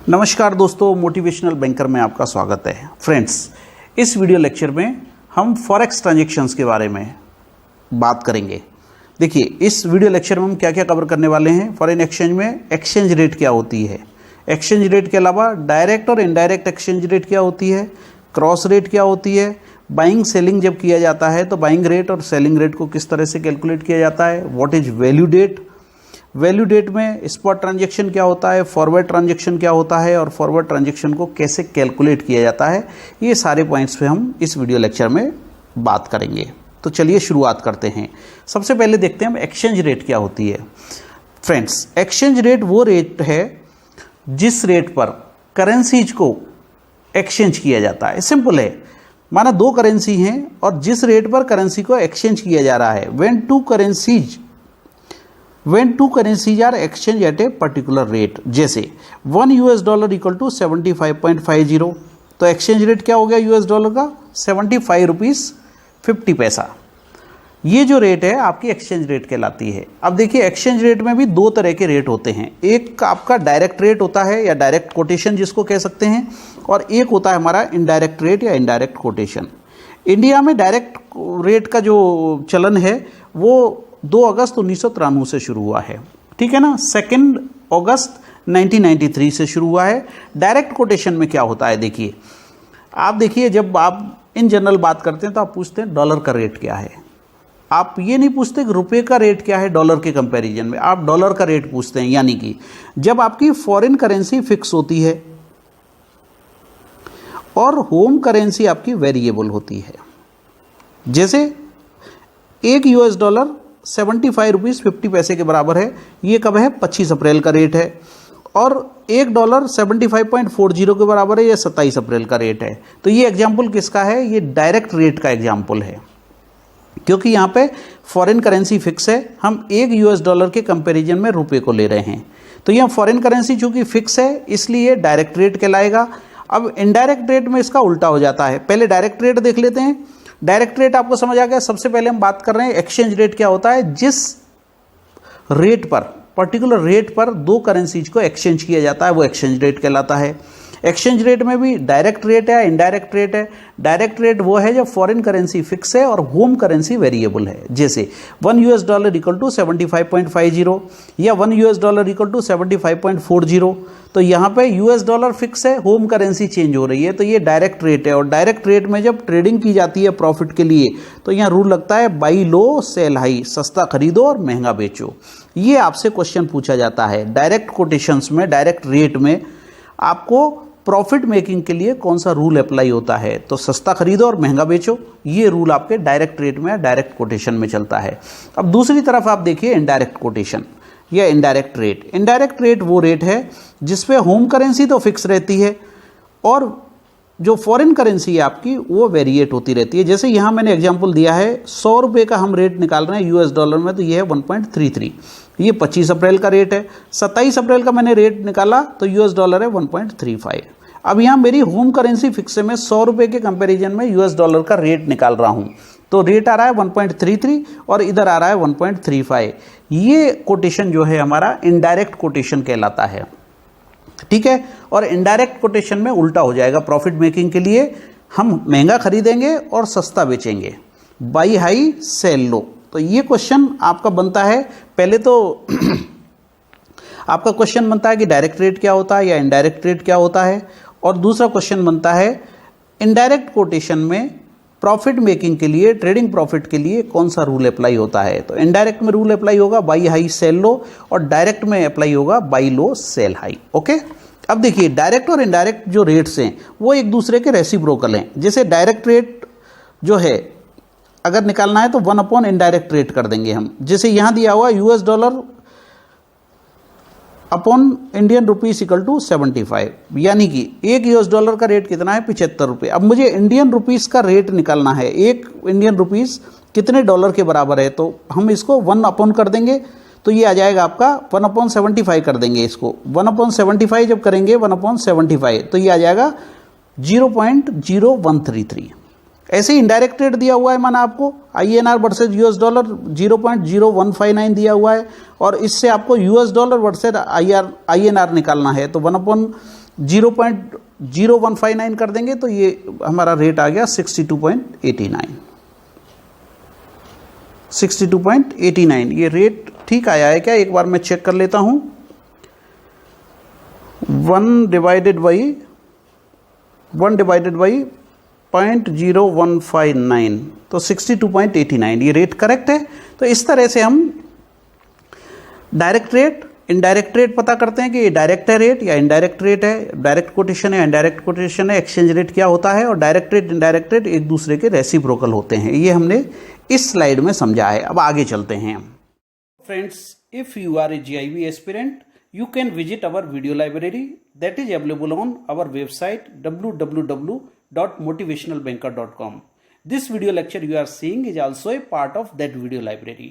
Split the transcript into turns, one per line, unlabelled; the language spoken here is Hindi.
नमस्कार दोस्तों, मोटिवेशनल बैंकर में आपका स्वागत है। फ्रेंड्स, इस वीडियो लेक्चर में हम फॉरेक्स ट्रांजैक्शंस के बारे में बात करेंगे। देखिए, इस वीडियो लेक्चर में हम क्या क्या कवर करने वाले हैं। फॉरेन एक्सचेंज में एक्सचेंज रेट क्या होती है, एक्सचेंज रेट के अलावा डायरेक्ट और इनडायरेक्ट एक्सचेंज रेट क्या होती है, क्रॉस रेट क्या होती है, बाइंग सेलिंग जब किया जाता है तो बाइंग रेट और सेलिंग रेट को किस तरह से कैलकुलेट किया जाता है, what is value date, value date में स्पॉट ट्रांजैक्शन क्या होता है, फॉरवर्ड ट्रांजैक्शन क्या होता है और फॉरवर्ड ट्रांजैक्शन को कैसे कैलकुलेट किया जाता है। ये सारे पॉइंट्स पे हम इस वीडियो लेक्चर में बात करेंगे। तो चलिए शुरुआत करते हैं। सबसे पहले देखते हैं हम एक्सचेंज रेट क्या होती है। फ्रेंड्स, एक्सचेंज रेट वो रेट है जिस रेट पर करेंसीज को एक्सचेंज किया जाता है। सिंपल है, माना दो करेंसी हैं और जिस रेट पर करेंसी को एक्सचेंज किया जा रहा है, when two currencies are exchanged at a particular rate, जैसे $1 इक्वल टू 75.50, तो एक्सचेंज रेट क्या हो गया यूएस डॉलर का, 75 रुपीज़ 50 पैसा। ये जो रेट है आपकी एक्सचेंज रेट कहलाती है। अब देखिए, एक्सचेंज रेट में भी दो तरह के रेट होते हैं। एक आपका डायरेक्ट रेट होता है या डायरेक्ट कोटेशन जिसको कह सकते हैं, और एक होता है हमारा इनडायरेक्ट रेट या इनडायरेक्ट कोटेशन। इंडिया में डायरेक्ट रेट का जो चलन है वो 2 अगस्त 1993 से शुरू हुआ है, ठीक है ना। 2 अगस्त 1993 से शुरू हुआ है। डायरेक्ट कोटेशन में क्या होता है, देखिए आप देखिए, जब आप इन जनरल बात करते हैं तो आप पूछते हैं डॉलर का रेट क्या है। आप ये नहीं पूछते कि रुपए का रेट क्या है डॉलर के कंपैरिजन में, आप डॉलर का रेट पूछते हैं। यानी कि जब आपकी फॉरेन करेंसी फिक्स होती है और होम करेंसी आपकी वेरिएबल होती है, जैसे एक यूएस डॉलर 75 रुपीज़ 50 पैसे के बराबर है। ये कब है, 25 अप्रैल का रेट है। और $1 75.40 के बराबर है, ये 27 अप्रैल का रेट है। तो ये एग्जाम्पल किसका है, ये डायरेक्ट रेट का एग्जाम्पल है, क्योंकि यहाँ पे फॉरेन करेंसी फिक्स है। हम एक यूएस डॉलर के कंपैरिजन में रुपए को ले रहे हैं, तो यहाँ फॉरेन करेंसी चूंकि फिक्स है इसलिए डायरेक्ट रेट कहलाएगा। अब इनडायरेक्ट रेट में इसका उल्टा हो जाता है। पहले डायरेक्ट रेट देख लेते हैं। डायरेक्ट रेट आपको समझ आ गया। सबसे पहले हम बात कर रहे हैं एक्सचेंज रेट क्या होता है, जिस रेट पर, पर्टिकुलर रेट पर दो करेंसीज को एक्सचेंज किया जाता है वो एक्सचेंज रेट कहलाता है। एक्सचेंज रेट में भी डायरेक्ट रेट है, इनडायरेक्ट रेट है। डायरेक्ट रेट वो है जब फॉरेन करेंसी फिक्स है और होम करेंसी वेरिएबल है, जैसे $1 इक्वल टू 75.50 या $1 इक्वल टू 75.40। तो यहाँ पे यूएस डॉलर फिक्स है, होम करेंसी चेंज हो रही है, तो ये डायरेक्ट रेट है। और डायरेक्ट रेट में जब ट्रेडिंग की जाती है प्रॉफिट के लिए, तो यहाँ रूल लगता है बाई लो सेल हाई, सस्ता खरीदो और महंगा बेचो। ये आपसे क्वेश्चन पूछा जाता है। डायरेक्ट कोटेशंस में, डायरेक्ट रेट में आपको प्रॉफिट मेकिंग के लिए कौन सा रूल अप्लाई होता है, तो सस्ता खरीदो और महंगा बेचो। ये रूल आपके डायरेक्ट रेट में, डायरेक्ट कोटेशन में चलता है। अब दूसरी तरफ आप देखिए इनडायरेक्ट कोटेशन या इनडायरेक्ट रेट। इनडायरेक्ट रेट वो रेट है जिसपे होम करेंसी तो फिक्स रहती है और जो फॉरेन करेंसी है आपकी वो वेरिएट होती रहती है। जैसे यहाँ मैंने एग्जांपल दिया है, 100 रुपये का हम रेट निकाल रहे हैं यूएस डॉलर में, तो ये है 1.33। ये 25 अप्रैल का रेट है। 27 अप्रैल का मैंने रेट निकाला तो यूएस डॉलर है 1.35। अब यहाँ मेरी होम करेंसी फिक्स है, मैं 100 रुपये के कंपैरिजन में यूएस डॉलर का रेट निकाल रहा हूँ, तो रेट आ रहा है 1.33 और इधर आ रहा है 1.35। ये कोटेशन जो है हमारा इनडायरेक्ट कोटेशन कहलाता है, ठीक है। और इनडायरेक्ट कोटेशन में उल्टा हो जाएगा। प्रॉफिट मेकिंग के लिए हम महंगा खरीदेंगे और सस्ता बेचेंगे, बाई हाई सेल लो। तो ये क्वेश्चन आपका बनता है, पहले तो आपका क्वेश्चन बनता है कि डायरेक्ट रेट क्या होता है या इनडायरेक्ट रेट क्या होता है, और दूसरा क्वेश्चन बनता है इनडायरेक्ट कोटेशन में प्रॉफिट मेकिंग के लिए, ट्रेडिंग प्रॉफिट के लिए कौन सा रूल अप्लाई होता है। तो इनडायरेक्ट में रूल अप्लाई होगा बाई हाई सेल लो, और डायरेक्ट में अप्लाई होगा buy low sell high. Okay, अब देखिए डायरेक्ट और इनडायरेक्ट जो रेट्स हैं वो एक दूसरे के रेसिप्रोकल हैं। जैसे डायरेक्ट रेट जो है अगर निकालना है तो 1 अपॉन इनडायरेक्ट रेट कर देंगे हम। जैसे यहाँ दिया हुआ US dollar upon Indian rupees equal to 75, यानी कि एक यूएस डॉलर का रेट कितना है, 75 रुपये। अब मुझे इंडियन रुपीस का रेट निकालना है, एक इंडियन रुपीस कितने डॉलर के बराबर है, तो हम इसको 1 अपॉन कर देंगे, तो ये आ जाएगा आपका 1/75 कर देंगे इसको। 1/75 जब करेंगे 1/75 तो ये आ जाएगा 0.0133, ऐसे ही इनडायरेक्ट रेट दिया हुआ है, माना आपको INR वर्सेज $, 0.0159 दिया हुआ है, और इससे आपको $, वर्सेज INR निकालना है, तो 1/0.0159 कर देंगे तो ये हमारा रेट आ गया 62.89। ये रेट ठीक आया है क्या, एक बार मैं चेक कर लेता हूँ। 1 डिवाइडेड बाई 0.0159 तो 62.89, ये रेट करेक्ट है। तो इस तरह से हम डायरेक्ट रेट, इनडायरेक्ट रेट पता करते हैं कि ये डायरेक्ट है रेट या इनडायरेक्ट रेट है, डायरेक्ट कोटेशन है इनडायरेक्ट कोटेशन है, एक्सचेंज रेट क्या होता है, और डायरेक्ट रेट इनडायरेक्ट रेट एक दूसरे के रेसिप्रोकल होते हैं। ये हमने इस स्लाइड में समझा है। अब आगे चलते हैं। Friends, if you are a GIB aspirant, you can visit our video library that is available on our website www.motivationalbanker.com. This video lecture you are seeing is also a part of that video library.